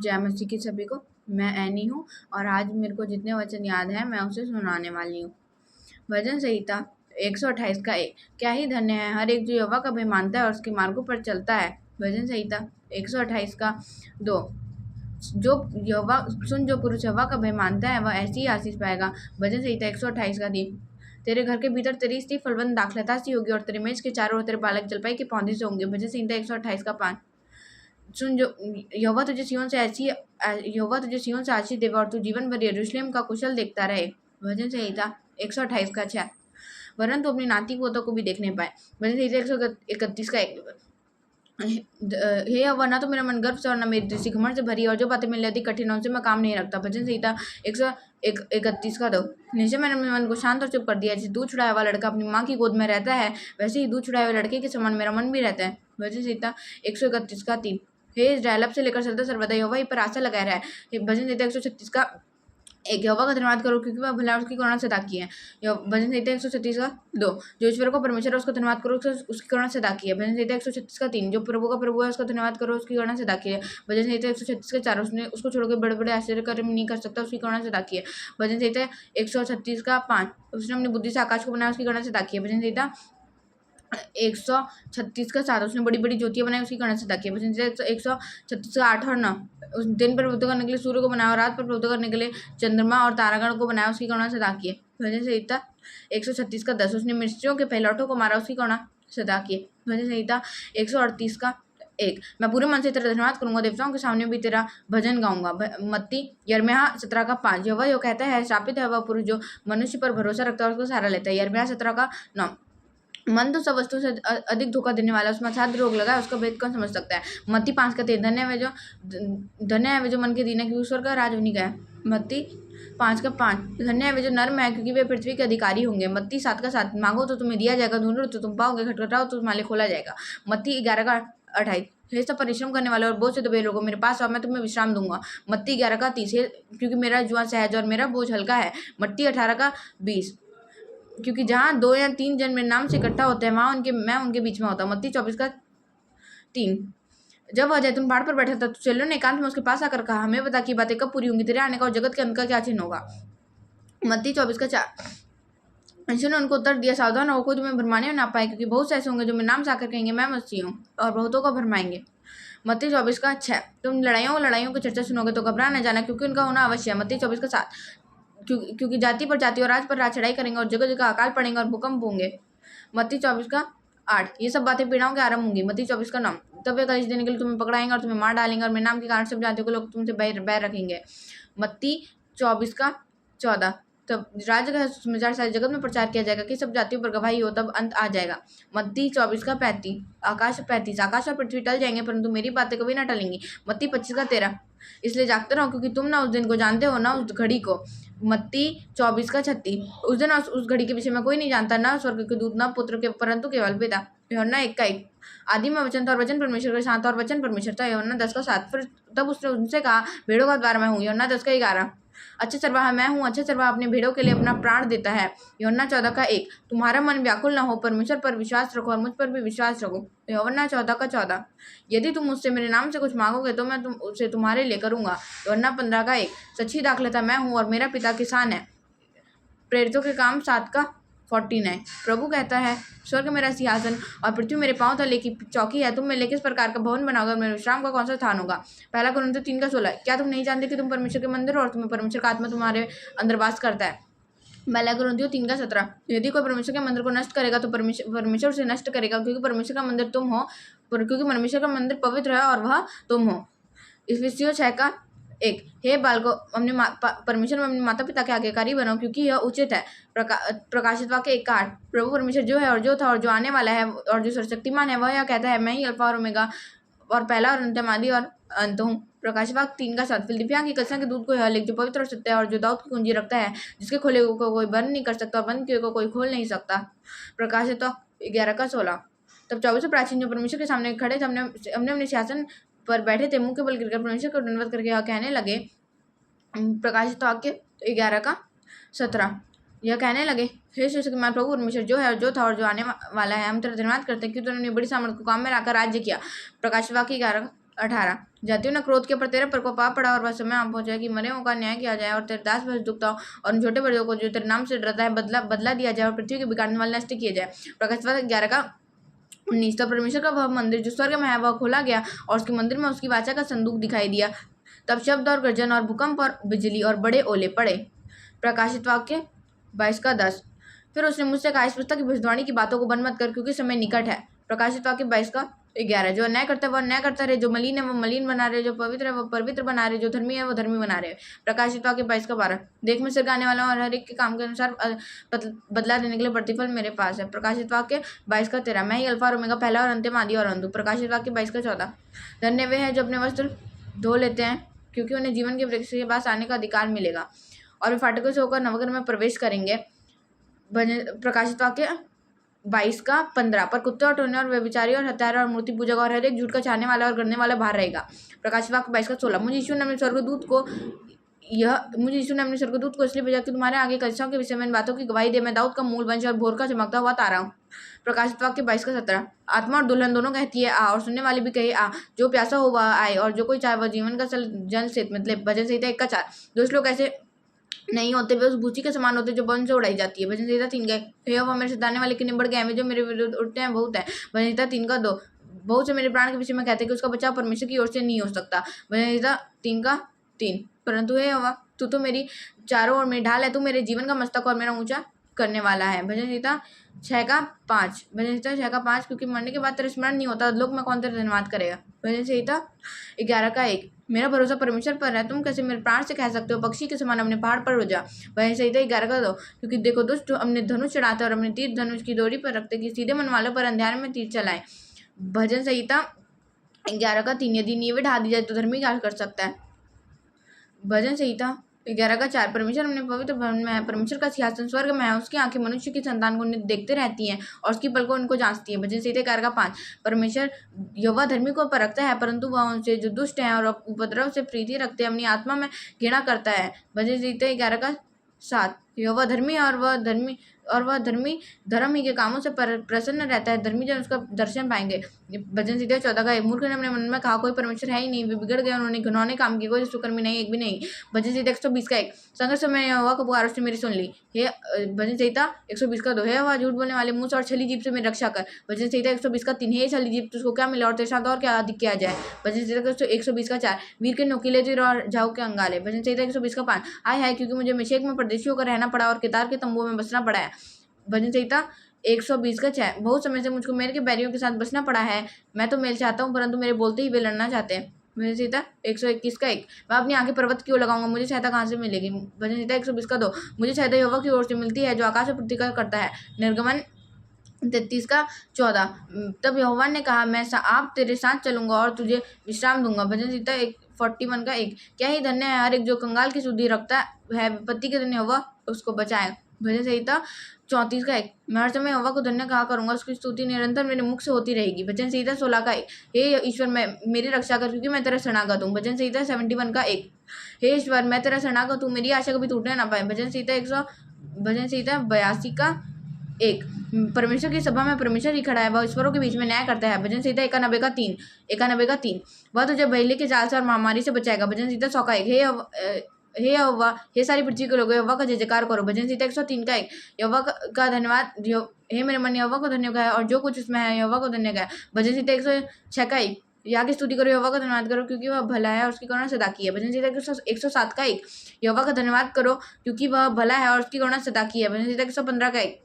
जय मसीह की सभी को। मैं एनी हूँ और आज मेरे को जितने वचन याद हैं मैं उसे सुनाने वाली हूँ। भजन संहिता 128 का 1। क्या ही धन्य है हर एक जो यहोवा का भय मानता है और उसके मार्गों पर चलता है। भजन संहिता 128 का 2। जो पुरुष यहोवा का भय मानता है वह ऐसी ही आशीष पाएगा। भजन संहिता 128 का 3। तेरे घर के भीतर तेरी स्त्री फलवंत दाखलता सी होगी और तेरे मेज के चारों ओर तेरे बालक जलपाई के पौधे से होंगे। भजन संहिता 128 का 5। सुन, जो यहोवा तुझे सिय्योन से आशीष देगा और तू जीवन भर यरूशलेम का कुशल देखता रहे। भजन संहिता 128 का 6। वरन तू अपनी नाती पोतों को भी देखने पाए। भजन संहिता 131 का 1। हे यहोवा, ना तो मेरा मन गर्व से और ना मेरी दृष्टि घमंड से भरी और जो बातें मेरे लिए अधिक कठिन है उनसे मैं काम नहीं रखता। भजन संहिता 131 का 2। निश्चय मैंने अपने मन को शांत और चुप कर दिया। जैसे दूध छुड़ाया हुआ लड़का अपनी माँ की गोद में रहता है, वैसे ही दूध छुड़ाए हुए लड़के के समान मेरा मन भी रहता है। भजन संहिता 131 का 3। हे इस्राएल, अब से लेकर सदा सर्वदा यहोवा ही पर आशा लगाए रहा है। भजन संहिता 136 का 1। यहोवा का धन्यवाद करो क्योंकि वह भला उसकी करुणा सदा की है। भजन संहिता 136 का 2। जो ईश्वर को परमेश्वर है उसका धन्यवाद करो, उसकी करुणा सदा की है। भजन संहिता 136 का 3। जो प्रभु का प्रभु है उसका धन्यवाद करो, उसकी करुणा सदा की है। भजन संहिता 136 का 4। उसने उसको छोड़कर बड़े बड़े आश्चर्य कर्म नहीं कर सकता, उसकी करुणा सदा की है। भजन संहिता 136 का 5। उसने अपनी बुद्धि से आकाश को बनाया, उसकी करुणा सदा की है। भजन संहिता 136 का 7। उसने बड़ी बड़ी ज्योतियां बनाई, उसकी गणना सदा की है। भजन संहिता 136 का 8 और 9। उस दिन पर प्रभुत्व करने के लिए सूर्य को बनाया और रात पर प्रभुत्व करने के लिए चंद्रमा और तारागण को बनाया, उसकी गणना सदा की है। भजन संहिता 136 का 10। उसने मिस्रियों के पहलौठों को मारा, उसकी गणना सदा की है। भजन संहिता 138 का 1। मैं पूरे मन से तेरा धन्यवाद करूंगा, देवताओं के सामने भी तेरा भजन गाऊंगा। मत्ती यिर्मयाह 17 का 5। यहोवा यो कहता है, श्रापित है वह पुरुष जो मनुष्य पर भरोसा रखता है और उसको सहारा लेता है। यिर्मयाह 17 का 9। मन तो सब वस्तु से अधिक धोखा देने वाला, उसमें अथाह रोग लगा है, उसका भेद कौन समझ सकता है। मत्ती 5 का 3। धन्य है वे जो मन के दीन है, क्योंकि ईश्वर का राज उन्हीं का है। मत्ती 5 का 5। धन्य है वे जो नर्म है, क्योंकि वे पृथ्वी के अधिकारी होंगे। मत्ती 7 का 7। मांगो तो तुम्हें दिया जाएगा, ढूंढो तो तुम पाओगे, खटखटाओ तो तुम्हारे खोला जाएगा। मत्ती 11 का 28। हे सब परिश्रम करने वाले और बोझ से दबे लोगों, मेरे पास आओ, मैं तुम्हें विश्राम दूंगा। मत्ती 11 का 30। क्योंकि मेरा जुआ सहज और मेरा बोझ हल्का है। मत्ती 18 का 20। क्योंकि जहाँ 2 या 3 जन मेरे नाम से इकट्ठा होते हैं वहाँ मैं उनके बीच में होता हूँ। मत्ती 24 का 3। जब वह जैतून पहाड़ पर बैठा था तो चेलों ने एकांत में उसके पास आकर कहा, हमें बता कि बातें कब पूरी होंगी, तेरे आने का और जगत के अंत का क्या चिन्ह होगा। मत्ती 24 का 4। यीशु ने उनको उत्तर दिया, सावधान हो, कोई तुम्हें भरमाने ना पाए, क्योंकि बहुत से ऐसे होंगे जो मेरे नाम से आकर कहेंगे मैं मसीह हूँ, और बहुतों को भरमाएंगे। मत्ती 24 का 6। तुम लड़ाइयों की चर्चा सुनोगे तो घबरा न जाना, क्योंकि उनका होना अवश्य है। मत्ती 24 का 7। क्योंकि जाति पर जाति और राज पर राज चढ़ाई करेंगे और जगह जगह अकाल पड़ेंगे और भूकंप होंगे। मत्ती 24 का 8। ये सब बातें पीड़ाओं के आरंभ होंगी। मत्ती 24 का 9। तब वे कलीसिया देने के लिए तुम्हें पकड़ाएंगे और तुम्हें मार डालेंगे और मेरे नाम के कारण सब जातियों के लोग तुमसे बैर रखेंगे। मत्ती 24 का 14। तब राज्य का समाचार सारे जगत में प्रचार किया जाएगा कि सब जातियों पर गवाही हो, तब अंत आ जाएगा। मत्ती 24 का 35। आकाश और पृथ्वी टल जाएंगे परंतु मेरी बातें कभी ना टलेंगी। मत्ती 25 का 13। इसलिए जागते रहो, क्योंकि तुम ना उस दिन को जानते हो ना उस घड़ी को। मत्ती 24 का 36। उस दिन उस घड़ी के विषय में कोई नहीं जानता, ना स्वर्ग के दूत, ना पुत्र के, परंतु केवल पिता। यूहन्ना 1 का 1। आदि में वचन था और वचन परमेश्वर के साथ और वचन परमेश्वर था। यूहन्ना 10 का 7। फिर तब उसने उनसे कहा, भेड़ों का द्वार मैं हूँ। यूहन्ना 10 का 11। अच्छा चरवाहा मैं हूँ, अच्छा चरवाहा अपने भेड़ों के लिए अपना प्राण देता है। यूहन्ना 14 का 1। तुम्हारा मन व्याकुल न हो, परमेश्वर पर विश्वास रखो और मुझ पर भी विश्वास रखो। यूहन्ना 14 का 14। यदि तुम मुझसे मेरे नाम से कुछ मांगोगे तो मैं उसे तुम्हारे लिए करूंगा। यूहन्ना 15 का 1। सच्ची दाखलता मैं हूँ और मेरा पिता किसान है। प्रेरितों के काम 7 का 49। प्रभु कहता है, स्वर्ग मेरा सिंहासन और पृथ्वी मेरे पांव तले की चौकी है। तुम मेरे लिए किस प्रकार का भवन बनाओगे और मेरे विश्राम का कौन सा स्थान होगा। पहला कुरिन्थियों 3 का 16। क्या तुम नहीं जानते कि तुम परमेश्वर के मंदिर हो और तुम्हें परमेश्वर का आत्मा तुम्हारे अंदर वास करता है। पहला कुरिन्थियों 3 का 17। यदि कोई परमेश्वर के मंदिर को नष्ट करेगा तो परमेश्वर उसे नष्ट करेगा, क्योंकि परमेश्वर का मंदिर तुम हो, क्योंकि परमेश्वर का मंदिर पवित्र है और वह तुम हो। इफिसियों 6 का 1। हे बालकों, परमेश्वर में अपने माता पिता के आज्ञाकारी बनो, क्योंकि यह उचित है। प्रकाशित वाक्य 1 का 8। प्रभु परमेश्वर जो है और जो था और जो आने वाला है और जो सर्वशक्तिमान है, वह यह कहता है, मैं ही अल्फा और ओमेगा और पहला और अंतिम, आदि और अंत हूँ। प्रकाशित वाक्य 3 का 7। फिलिप्पियों की कलिसिया के दूत को यह लिख, जो पवित्र और सत्य है और जो दाऊद की कुंजी रखता है, जिसके खोले हुए को कोई बंद नहीं कर सकता और बंद किए को कोई खोल नहीं सकता। प्रकाशित 11 का 16। तब 24 प्राचीन जो परमेश्वर के सामने खड़े थे हमने अपने सिंहासन पर बैठे थे, मुंह के बल गिरकर परमेश्वर को दंडवत करके यह कहने लगे। प्रकाशित वाक्य 11 का 17। यह कहने लगे, हे सर्वशक्तिमान प्रभु परमेश्वर जो है और जो था और जो आने वाला है, हम तेरा धन्यवाद करते हैं कि तूने बड़ी सामर्थ को काम में लाकर राज्य किया। प्रकाशित वाक्य 11 18 जातियों ने क्रोध के पर तेरे पर कोपा पड़ा और वह समय आ पहुंचा कि मरे का न्याय किया जाए और तेरे दास भज दुखता और उन छोटे बड़ों को जो तेरे नाम से डरता है बदला दिया जाए और पृथ्वी के बिगाड़ने वाले नष्ट किए जाए। प्रकाशित 11 का 19 तब परमेश्वर का वह मंदिर जो स्वर्ग में है वह खोला गया और उसके मंदिर में उसकी वाचा का संदूक दिखाई दिया। तब शब्द और गर्जन और भूकंप और बिजली और बड़े ओले पड़े। प्रकाशित वाक्य 22 का 10 फिर उसने मुझसे कहा, इस पुस्तक की भविष्यवाणी की बातों को बंद मत कर, क्योंकि समय निकट है। प्रकाशित वाक्य 22 का 11 जो अन्याय करता है वह अन्याय करता रहे, जो मलिन है वह मलिन बना रहे, जो पवित्र है वह पवित्र बना रहे, जो धर्मी है वह धर्मी बना रहे। प्रकाशित वाक्य 22 का 12 देख मैं सिर गाने वाला हूँ और हर एक के काम के अनुसार बदला देने के लिए प्रतिफल मेरे पास है। प्रकाशित वाक्य 22 का 13 मैं ही अल्फा और ओमेगा, पहला और अंतिम, आदि और अंत हूँ। प्रकाशित वाक्य 22 का 14 धन्य वे हैं जो अपने वस्त्र धो लेते हैं, क्योंकि उन्हें जीवन के वृक्ष के पास आने का अधिकार मिलेगा और वे फाटकों से होकर नवघर में प्रवेश करेंगे। प्रकाशित वाक्य 22 का 15 पर कुत्ते और टोने और व्यभिचारी और हत्यारा और मूर्ति पूजक और हर एक झूठ का चाहने वाला और गढ़ने वाला बाहर रहेगा। प्रकाशित वाक्य 22 का 16 मुझे यीशु ने अपने स्वर्गदूत को इसलिए भेजा कि तुम्हारे आगे कलीसियाओं के विषय में इन बातों की गवाही दे। मैं दाऊद का मूल वंश और भोर का चमकता हुआ तारा हूँ। प्रकाशित वाक्य 22 का 17 आत्मा और दुल्हन दोनों कहती है आ, और सुनने वाले भी कहे आ। जो प्यासा हो वह आए और जो कोई चाहे वह जीवन का जल से, मतलब भजन संहिता 1 का 4 दोस्त लोग ऐसे नहीं होते, वे उस भूसी के समान होते जो वन से उड़ाई जाती है। भजन संहिता 3 का 1 हे यहोवा मेरे सताने वाले कितने बढ़ गए हैं, जो मेरे विरुद्ध उठते हैं बहुत है। भजन संहिता 3 का 2 बहुत से मेरे प्राण के विषय में कहते हैं कि उसका बचाव परमेश्वर की ओर से नहीं हो सकता। भजन संहिता 3 का 3 परंतु हे यहोवा तू तो मेरी चारों ओर मेरी ढाल है, तू मेरे जीवन का मस्तक और मेरा ऊंचा करने वाला है। भजन संहिता 6 का 5 भजन संहिता 6 का 5 क्योंकि मरने के बाद तेरा स्मरण नहीं होता, लोक में कौन तेरा धन्यवाद करेगा। भजन संहिता 11 का 1 मेरा भरोसा परमेश्वर पर है, तुम कैसे मेरे प्राण से कह सकते हो पक्षी के समान अपने पहाड़ पर हो जा। भजन संहिता 11 का 2 क्योंकि देखो दुष्ट अपने धनुष चढ़ाते और अपने तीर धनुष की डोरी पर रखते कि सीधे मन वालों पर अंधेरे में तीर चलाए। भजन संहिता 11 का 3 यदि नींवें ढा दी जाए तो धर्मी क्या कर सकता है। भजन संहिता 11 का 4 परमेश्वर अपने पवित्र भवन में है, परमेश्वर का सिंहासन स्वर्ग में है, उसकी आंखें मनुष्य की संतान को देखते रहती हैं और उसकी पलकों उनको जांचती है। भजन संहिता 11 का 5 परमेश्वर यहोवा धर्मी को परखता है, परंतु वह उनसे जो दुष्ट हैं और उपद्रव से प्रीति रखते हैं अपनी आत्मा में घृणा करता है। भजन संहिता 11 का 7 यहोवा धर्मी और वह धर्मी धर्म ही के कामों से प्रसन्न रहता है, धर्मी जन उसका दर्शन पाएंगे। भजन संहिता 14 का 1 मूर्ख ने अपने मन में कहा कोई परमेश्वर है ही नहीं, वे बिगड़ गए, उन्होंने घिनौने काम किए, कोई सुकर्मी नहीं, एक भी नहीं। भजन संहिता 120 का 1 संघर्ष में यहोवा को पुकार, उसने मेरी सुन ली। हे भजन संहिता 120 का 2 हे यहोवा झूठ बोलने वाले मुंह से और छली जीभ से मेरी रक्षा कर। भजन संहिता 120 का 3 हे छली जीभ तुझको क्या मिला और तेरे साथ और क्या अधिक किया जाए। भजन संहिता 120 का 4 वीर के नोकीले तीर और झाऊ के अंगाले। भजन संहिता 120 का 5 हाय हाय क्योंकि मुझे मेशेक में परदेशियों का रहना पड़ा और केदार के तंबुओं में बसना पड़ा है। भजन संहिता 120 का 6 बहुत समय से मुझको मेरे के बैरियों के साथ बसना पड़ा है, मैं तो मेल चाहता हूँ परंतु मेरे बोलते ही वे लड़ना चाहते हैं। भजन संहिता 121 का 1 मैं अपनी आंखें पर्वत की ओर लगाऊंगा, मुझे सहायता कहाँ से मिलेगी। भजन संहिता 120 का 2 मुझे सहायता यहोवा की ओर से मिलती है जो आकाश में प्रतिज्ञा करता है। निर्गमन 33 का 14 तब यहोवा ने कहा मैं आप तेरे साथ चलूंगा और तुझे विश्राम दूंगा। भजन संहिता 41 का 1 क्या ही धन्य है हर एक जो कंगाल की शुद्धि रखता है, विपत्ति के दिन यहोवा उसको बचाए। भजन संहिता 34 का 1 मैं हर समय यहोवा को धन्य कहा करूंगा, उसकी स्तुति निरंतर मेरे मुख से होती रहेगी। भजन संहिता 16 का 1 हे ईश्वर मैं मेरी रक्षा कर क्योंकि मैं तेरा शरणागत हूँ। भजन संहिता 71 का 1 हे ईश्वर मैं तेरा शरणागत हूँ, मेरी आशा कभी टूटने ना पाए। भजन संहिता 82 का 1 परमेश्वर की सभा में परमेश्वर ही खड़ा है, वह ईश्वरों के बीच में न्याय करता है। भजन संहिता 91 का 3 वह तुझे बहेली के जाल से और महामारी से बचाएगा। भजन संहिता 100 का 1 हे यहोवा हे सारी पृथ्वी के लोगों यहोवा का जय जयकार करो। भजन संहिता 103 का 1 यहोवा का धन्यवाद हे मेरे मन यहोवा को धन्य गाए और जो कुछ उसमें है यहोवा को धन्य गाए। भजन संहिता 106 का 1 यहोवा की स्तुति करो, यहोवा का धन्यवाद करो क्योंकि वह भला है और उसकी करुणा सदा की है। भजन संहिता 107 का 1 यहोवा का धन्यवाद करो क्योंकि वह भला है और उसकी करुणा सदा की है। भजन संहिता 115 का 1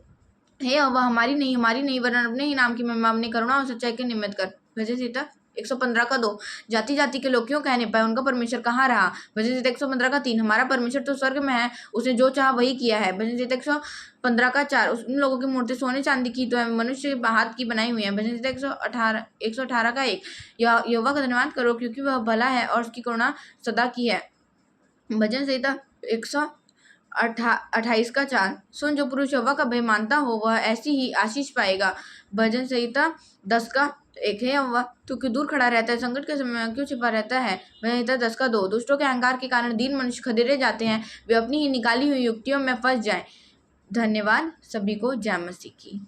हे यहोवा हमारी नहीं वरन अपने ही नाम की महिमा अपनी करुणा और सच्चाई के निमित्त कर। भजन संहिता 115 का 2 जाति जाति के लोग क्यों कहने पाए उनका परमेश्वर कहाँ रहा। भजन संहिता 115 का 3 हमारा परमेश्वर तो स्वर्ग में है, उसने जो चाहा वही किया है। भजन संहिता 115 का 4 उन लोगों की मूर्ति सोने चांदी की तो है, मनुष्य हाथ की बनाई हुई है। भजन संहिता 118 का 1 यहोवा का धन्यवाद करो क्योंकि वह भला है और उसकी करुणा सदा की है। भजन संहिता 128 का 4 सुन जो पुरुष यहोवा का भय मानता हो वह ऐसी ही आशीष पाएगा। भजन संहिता 10 का 1 है यहोवा तू क्यों दूर खड़ा रहता है, संकट के समय में क्यों छिपा रहता है। भजन संहिता 10 का 2 दुष्टों के अहंकार के कारण दीन मनुष्य खदेड़े जाते हैं, वे अपनी ही निकाली हुई युक्तियों में फंस जाएं। धन्यवाद सभी को, जय मसीह की।